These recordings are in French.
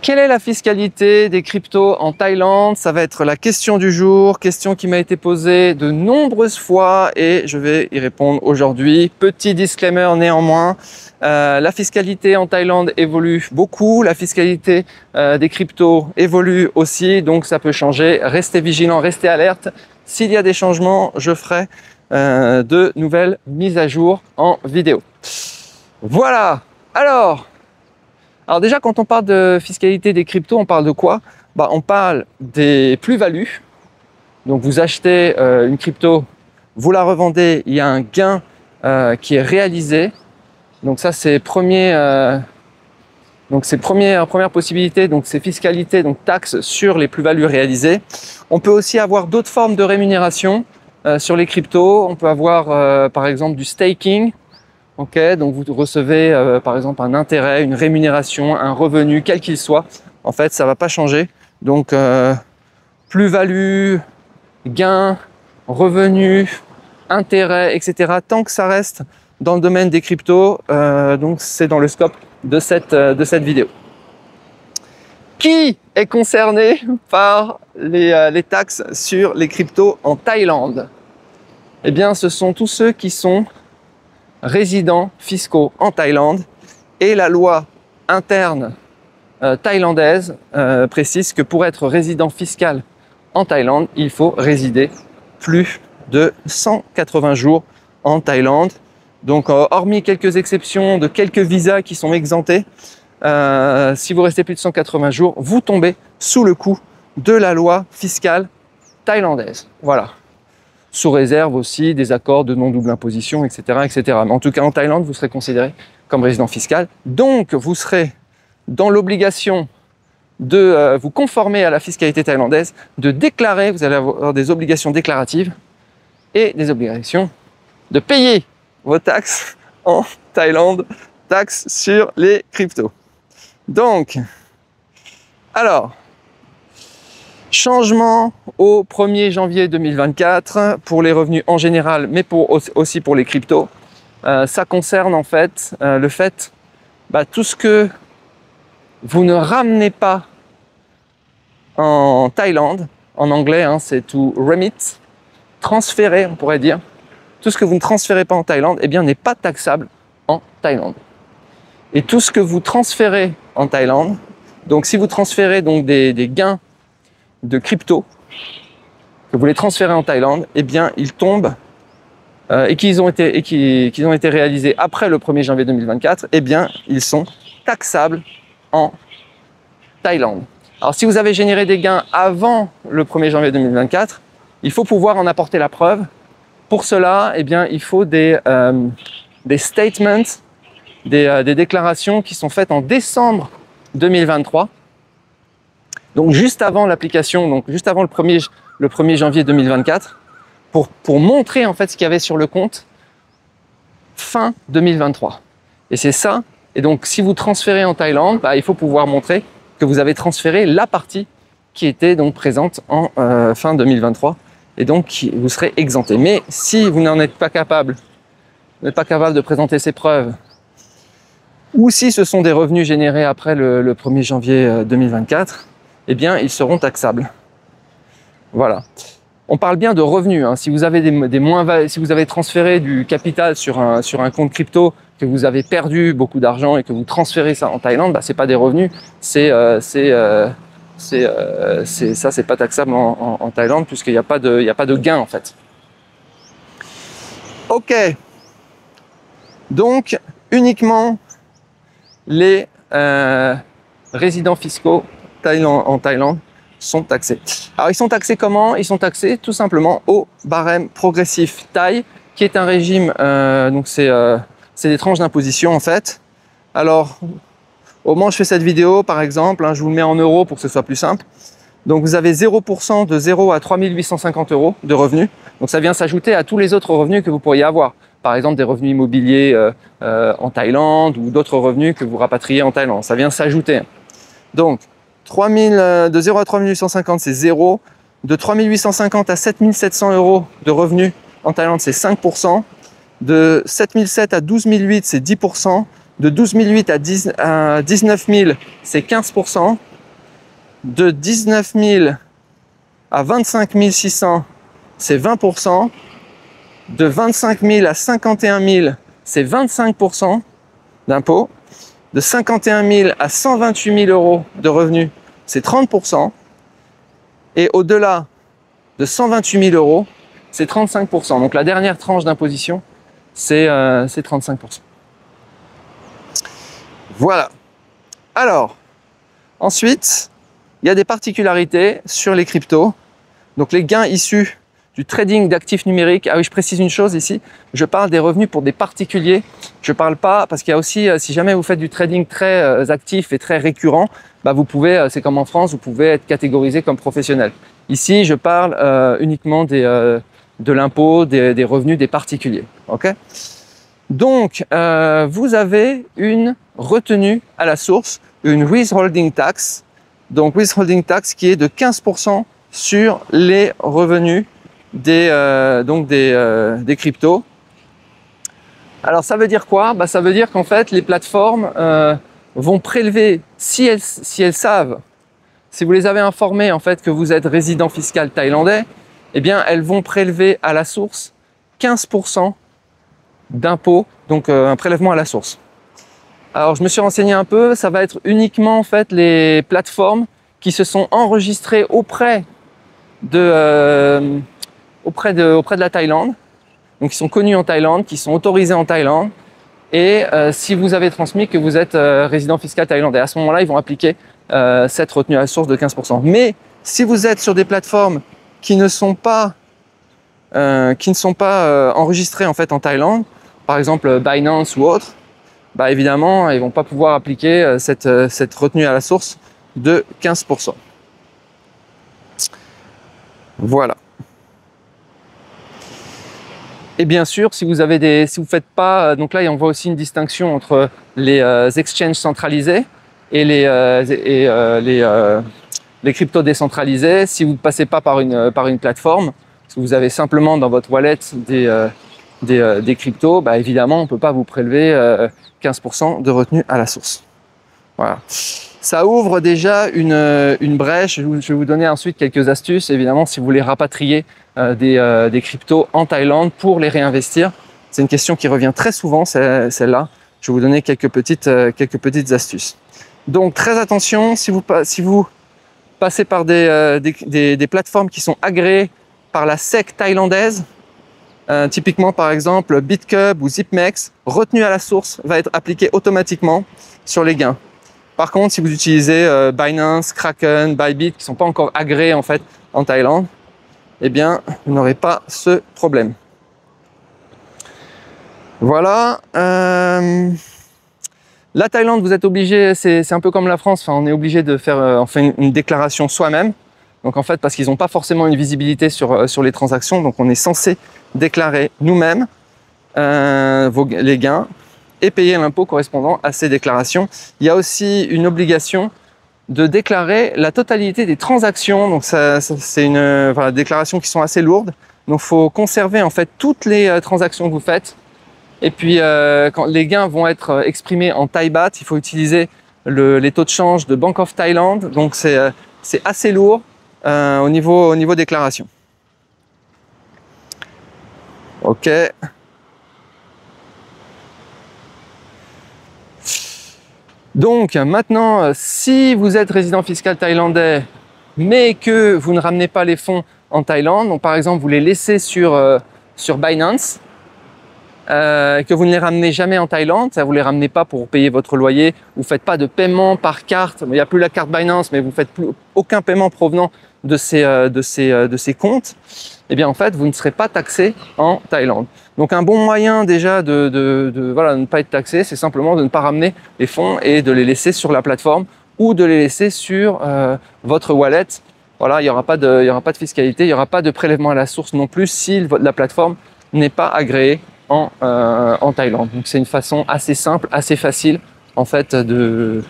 Quelle est la fiscalité des cryptos en Thaïlande? Ça va être la question du jour, question qui m'a été posée de nombreuses fois et je vais y répondre aujourd'hui. Petit disclaimer néanmoins, la fiscalité en Thaïlande évolue beaucoup, la fiscalité des cryptos évolue aussi, donc ça peut changer. Restez vigilants, restez alertes. S'il y a des changements, je ferai de nouvelles mises à jour en vidéo. Voilà, alors déjà, quand on parle de fiscalité des cryptos, on parle de quoi? On parle des plus-values. Donc, vous achetez une crypto, vous la revendez, il y a un gain qui est réalisé. Donc, ça, c'est première possibilité. Donc, c'est fiscalité, donc taxe sur les plus-values réalisées. On peut aussi avoir d'autres formes de rémunération sur les cryptos. On peut avoir, par exemple, du staking. Ok, donc vous recevez par exemple un intérêt, une rémunération, un revenu, quel qu'il soit. En fait, ça ne va pas changer. Donc, plus-value, gain, revenu, intérêt, etc. Tant que ça reste dans le domaine des cryptos, donc c'est dans le scope de cette vidéo. Qui est concerné par les taxes sur les cryptos en Thaïlande? Eh bien, ce sont tous ceux qui sont résidents fiscaux en Thaïlande et la loi interne thaïlandaise précise que pour être résident fiscal en Thaïlande, il faut résider plus de 180 jours en Thaïlande. Donc, hormis quelques exceptions de quelques visas qui sont exemptés, si vous restez plus de 180 jours, vous tombez sous le coup de la loi fiscale thaïlandaise. Voilà. Sous réserve aussi des accords de non-double imposition, etc., etc. Mais en tout cas, en Thaïlande, vous serez considéré comme résident fiscal. Donc, vous serez dans l'obligation de vous conformer à la fiscalité thaïlandaise, de déclarer, vous allez avoir des obligations déclaratives et des obligations de payer vos taxes en Thaïlande, taxes sur les cryptos. Donc, alors, changement au 1er janvier 2024 pour les revenus en général, mais aussi pour les cryptos. Ça concerne en fait le fait, tout ce que vous ne ramenez pas en Thaïlande, en anglais c'est to remit, transférer on pourrait dire, tout ce que vous ne transférez pas en Thaïlande, eh bien n'est pas taxable en Thaïlande. Et tout ce que vous transférez en Thaïlande, donc si vous transférez donc des gains de crypto, que vous les transférez en Thaïlande, eh bien ils tombent et qu'ils ont été réalisés après le 1er janvier 2024, eh bien ils sont taxables en Thaïlande. Alors si vous avez généré des gains avant le 1er janvier 2024, il faut pouvoir en apporter la preuve. Pour cela, eh bien il faut des statements, des déclarations qui sont faites en décembre 2023. Donc juste avant l'application, donc juste avant le 1er janvier 2024, pour montrer en fait ce qu'il y avait sur le compte fin 2023. Et c'est ça. Et donc si vous transférez en Thaïlande, il faut pouvoir montrer que vous avez transféré la partie qui était donc présente en fin 2023. Et donc vous serez exempté. Mais si vous n'en êtes pas capable, de présenter ces preuves, ou si ce sont des revenus générés après le 1er janvier 2024, eh bien, ils seront taxables. Voilà. On parle bien de revenus. Si vous avez si vous avez transféré du capital sur un compte crypto, que vous avez perdu beaucoup d'argent et que vous transférez ça en Thaïlande, c'est pas des revenus. C'est pas taxable en Thaïlande puisqu'il n'y a pas de gain en fait. Ok. Donc uniquement les résidents fiscaux en Thaïlande sont taxés. Alors ils sont taxés comment? Ils sont taxés tout simplement au barème progressif thaï, qui est un régime, donc c'est des tranches d'imposition en fait. Alors au moment où je fais cette vidéo par exemple, je vous le mets en euros pour que ce soit plus simple. Donc vous avez 0% de 0 à 3 850 euros de revenus. Donc ça vient s'ajouter à tous les autres revenus que vous pourriez avoir. Par exemple des revenus immobiliers en Thaïlande ou d'autres revenus que vous rapatriez en Thaïlande. Ça vient s'ajouter. Donc de 0 à 3 850, c'est 0. De 3 850 à 7 700 euros de revenus en Thaïlande, c'est 5%. De 7 700 à 12 800, c'est 10%. De 12 800 à 19 000, c'est 15%. de 19 000 à 25 600, c'est 20%. De 25 000 à 51 000, c'est 25% d'impôt. De 51 000 à 128 000 euros de revenus, c'est 30%. Et au-delà de 128 000 euros, c'est 35%. Donc la dernière tranche d'imposition, c'est 35%. Voilà. Alors, ensuite, il y a des particularités sur les cryptos. Donc les gains issus du trading d'actifs numériques. Ah oui, je précise une chose ici, je parle des revenus pour des particuliers. Je parle pas, parce qu'il y a aussi, si jamais vous faites du trading très actif et très récurrent, bah vous pouvez, c'est comme en France, vous pouvez être catégorisé comme professionnel. Ici, je parle uniquement de l'impôt, des revenus des particuliers. Okay, donc, vous avez une retenue à la source, une withholding tax. Donc, withholding tax qui est de 15% sur les revenus des cryptos. Alors ça veut dire quoi? Ça veut dire qu'en fait les plateformes vont prélever, si elles savent, si vous les avez informées en fait que vous êtes résident fiscal thaïlandais, eh bien elles vont prélever à la source 15% d'impôt, donc un prélèvement à la source. Alors je me suis renseigné un peu, ça va être uniquement en fait les plateformes qui se sont enregistrées auprès de la Thaïlande, donc qui sont connus en Thaïlande, qui sont autorisés en Thaïlande, et si vous avez transmis que vous êtes résident fiscal thaïlandais, à ce moment-là, ils vont appliquer cette retenue à la source de 15%. Mais si vous êtes sur des plateformes qui ne sont pas enregistrées en fait en Thaïlande, par exemple Binance ou autre, bah évidemment, ils vont pas pouvoir appliquer cette retenue à la source de 15%. Voilà. Et bien sûr, si vous faites pas, donc là, on voit aussi une distinction entre les exchanges centralisés et les cryptos décentralisés. Si vous ne passez pas par une plateforme, si vous avez simplement dans votre wallet des cryptos, bah évidemment, on ne peut pas vous prélever 15% de retenue à la source. Voilà. Ça ouvre déjà une brèche. Je vais vous donner ensuite quelques astuces, évidemment, si vous voulez rapatrier des cryptos en Thaïlande pour les réinvestir. C'est une question qui revient très souvent, celle-là. Je vais vous donner quelques petites astuces. Donc, très attention, si vous passez par des plateformes qui sont agréées par la SEC thaïlandaise, typiquement par exemple BitCub ou ZipMex, retenue à la source va être appliquée automatiquement sur les gains. Par contre, si vous utilisez Binance, Kraken, Bybit, qui ne sont pas encore agréés en fait en Thaïlande, eh bien, vous n'aurez pas ce problème. Voilà. La Thaïlande, vous êtes obligé, c'est un peu comme la France, on est obligé de faire une déclaration soi-même. Donc en fait, parce qu'ils n'ont pas forcément une visibilité sur les transactions, donc on est censé déclarer nous-mêmes les gains et payer l'impôt correspondant à ces déclarations. Il y a aussi une obligation de déclarer la totalité des transactions. Donc c'est des déclarations qui sont assez lourdes. Donc il faut conserver en fait toutes les transactions que vous faites. Et puis quand les gains vont être exprimés en Thai baht, il faut utiliser les taux de change de Bank of Thailand. Donc c'est assez lourd au niveau déclaration. Ok. Donc maintenant, si vous êtes résident fiscal thaïlandais, mais que vous ne ramenez pas les fonds en Thaïlande, donc par exemple vous les laissez sur Binance, que vous ne les ramenez jamais en Thaïlande, ça vous les ramenez pas pour payer votre loyer, vous faites pas de paiement par carte, il n'y a plus la carte Binance, mais vous faites plus aucun paiement provenant de ces comptes, eh bien en fait vous ne serez pas taxé en Thaïlande. Donc un bon moyen déjà de ne pas être taxé, c'est simplement de ne pas ramener les fonds et de les laisser sur la plateforme ou de les laisser sur votre wallet. Voilà, il n'y aura pas de fiscalité, il n'y aura pas de prélèvement à la source non plus si la plateforme n'est pas agréée en Thaïlande. Donc c'est une façon assez simple, assez facile en fait de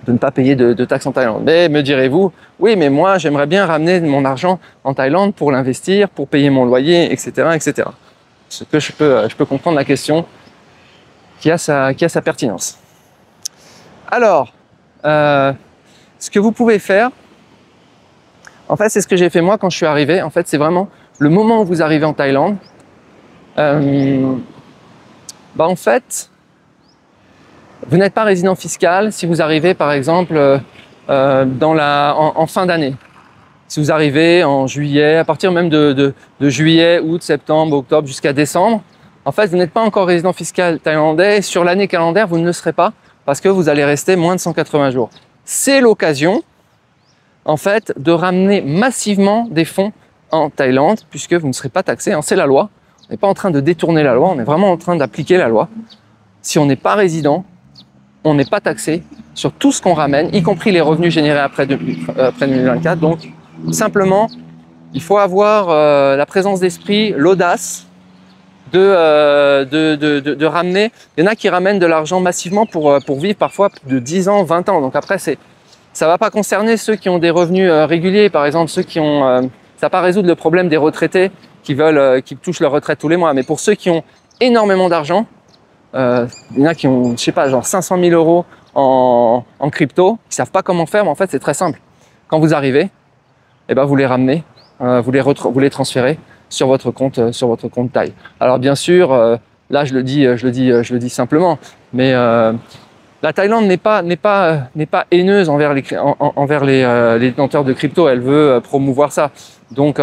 ne pas payer de taxes en Thaïlande. Mais me direz-vous, oui, mais moi j'aimerais bien ramener mon argent en Thaïlande pour l'investir, pour payer mon loyer, etc., etc. Ce que je peux comprendre la question qui a sa pertinence. Alors, ce que vous pouvez faire, en fait, c'est ce que j'ai fait moi quand je suis arrivé. En fait, c'est vraiment le moment où vous arrivez en Thaïlande. En fait, vous n'êtes pas résident fiscal si vous arrivez, par exemple, en fin d'année. Si vous arrivez en juillet, à partir même de juillet, août, septembre, octobre, jusqu'à décembre, en fait, vous n'êtes pas encore résident fiscal thaïlandais. Et sur l'année calendaire, vous ne le serez pas parce que vous allez rester moins de 180 jours. C'est l'occasion, en fait, de ramener massivement des fonds en Thaïlande puisque vous ne serez pas taxé. Hein, c'est la loi. On n'est pas en train de détourner la loi, on est vraiment en train d'appliquer la loi. Si on n'est pas résident, on n'est pas taxé sur tout ce qu'on ramène, y compris les revenus générés après 2024. Donc, simplement, il faut avoir la présence d'esprit, l'audace de ramener. Il y en a qui ramènent de l'argent massivement pour vivre parfois de 10 ans, 20 ans. Donc après, ça ne va pas concerner ceux qui ont des revenus réguliers, par exemple ceux qui ont... ça ne va pas résoudre le problème des retraités qui touchent leur retraite tous les mois. Mais pour ceux qui ont énormément d'argent, il y en a qui ont, je sais pas, genre 500 000 euros en crypto, qui savent pas comment faire, mais en fait c'est très simple. Quand vous arrivez, eh ben vous les ramenez, vous les transférez sur votre compte Thaï. Alors bien sûr, là je le dis simplement, mais la Thaïlande n'est pas haineuse envers les détenteurs de crypto. Elle veut promouvoir ça. Donc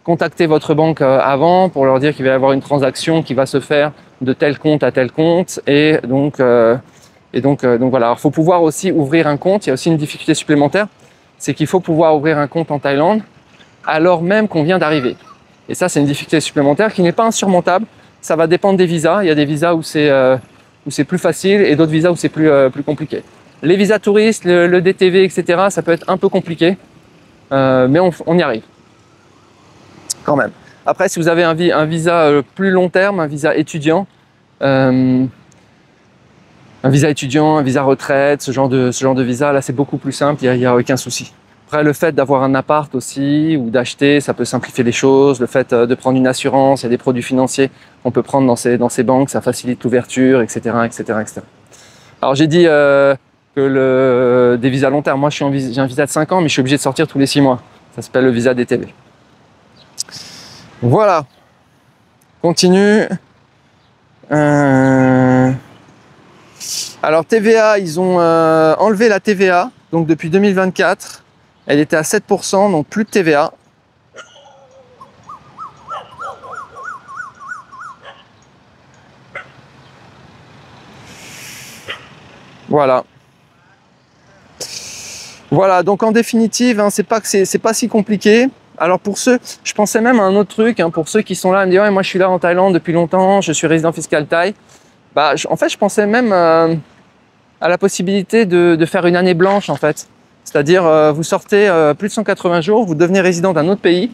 contactez votre banque avant pour leur dire qu'il va y avoir une transaction qui va se faire de tel compte à tel compte, et donc voilà. Alors, il faut pouvoir aussi ouvrir un compte. Il y a aussi une difficulté supplémentaire, c'est qu'il faut pouvoir ouvrir un compte en Thaïlande alors même qu'on vient d'arriver. Et ça, c'est une difficulté supplémentaire qui n'est pas insurmontable. Ça va dépendre des visas. Il y a des visas où c'est plus facile et d'autres visas où c'est plus compliqué. Les visas touristes, le DTV, etc., ça peut être un peu compliqué, mais on y arrive quand même. Après, si vous avez un visa plus long terme, un visa étudiant, un visa retraite, ce genre de visa, là c'est beaucoup plus simple, il n'y a aucun souci. Après, le fait d'avoir un appart aussi ou d'acheter, ça peut simplifier les choses. Le fait de prendre une assurance, il y a des produits financiers qu'on peut prendre dans ces banques, ça facilite l'ouverture, etc., etc., etc. Alors j'ai dit que des visas long terme, moi j'ai un visa de 5 ans, mais je suis obligé de sortir tous les 6 mois. Ça s'appelle le visa DTV. Voilà. Continue. Alors TVA, ils ont enlevé la TVA. Donc depuis 2024, elle était à 7%, donc plus de TVA. Voilà. Voilà, donc en définitive, hein, c'est pas si compliqué. Alors pour ceux, je pensais même à un autre truc, hein, pour ceux qui sont là, ils me disent ouais, moi je suis là en Thaïlande depuis longtemps, je suis résident fiscal thaï. En fait, je pensais même à la possibilité de faire une année blanche en fait. C'est-à-dire vous sortez plus de 180 jours, vous devenez résident d'un autre pays,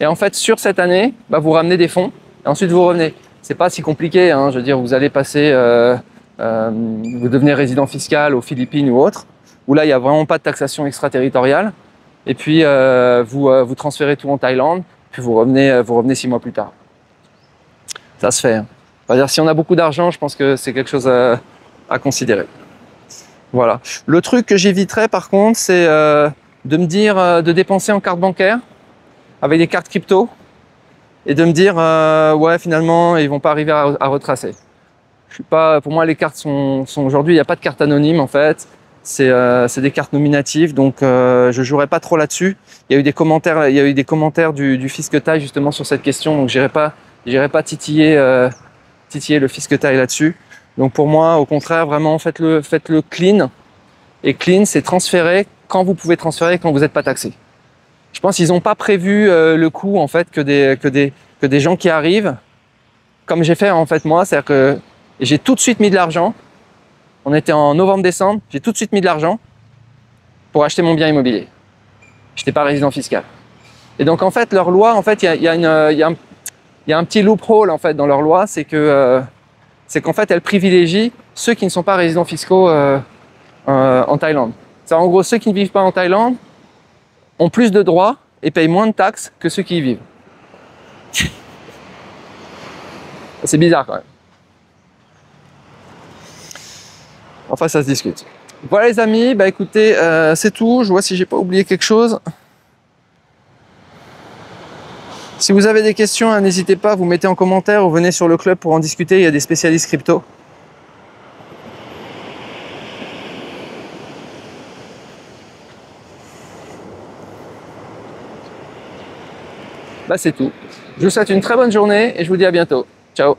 et en fait sur cette année, vous ramenez des fonds, et ensuite vous revenez. C'est pas si compliqué, hein, je veux dire, vous allez passer, vous devenez résident fiscal aux Philippines ou autre, où là il n'y a vraiment pas de taxation extraterritoriale. Et puis vous transférez tout en Thaïlande, puis vous revenez 6 mois plus tard. Ça se fait. Hein. C'est-à-dire, si on a beaucoup d'argent, je pense que c'est quelque chose à considérer. Voilà. Le truc que j'éviterais par contre, c'est de me dire de dépenser en carte bancaire avec des cartes crypto et de me dire ouais, finalement ils vont pas arriver à retracer. Je suis pas, pour moi les cartes sont aujourd'hui, il n'y a pas de carte anonyme en fait. C'est des cartes nominatives, donc je jouerai pas trop là-dessus. Il y a eu des commentaires du fisc thaï justement sur cette question, donc j'irai pas titiller le fisc thaï là-dessus. Donc pour moi, au contraire, vraiment faites-le clean. Et clean, c'est transférer quand vous pouvez transférer, quand vous n'êtes pas taxé. Je pense qu'ils n'ont pas prévu le coût en fait que des gens qui arrivent, comme j'ai fait en fait moi, c'est-à-dire que j'ai tout de suite mis de l'argent. On était en novembre-décembre, j'ai tout de suite mis de l'argent pour acheter mon bien immobilier. Je n'étais pas résident fiscal. Et donc en fait, leur loi, en fait, il y a un petit loophole en fait dans leur loi, c'est qu'en fait, elle privilégie ceux qui ne sont pas résidents fiscaux en Thaïlande. C'est en gros ceux qui ne vivent pas en Thaïlande ont plus de droits et payent moins de taxes que ceux qui y vivent. C'est bizarre quand même. Enfin, ça se discute. Voilà les amis, bah écoutez, c'est tout. Je vois si j'ai pas oublié quelque chose. Si vous avez des questions, n'hésitez pas, vous mettez en commentaire ou venez sur le club pour en discuter. Il y a des spécialistes crypto. Bah c'est tout. Je vous souhaite une très bonne journée et je vous dis à bientôt. Ciao.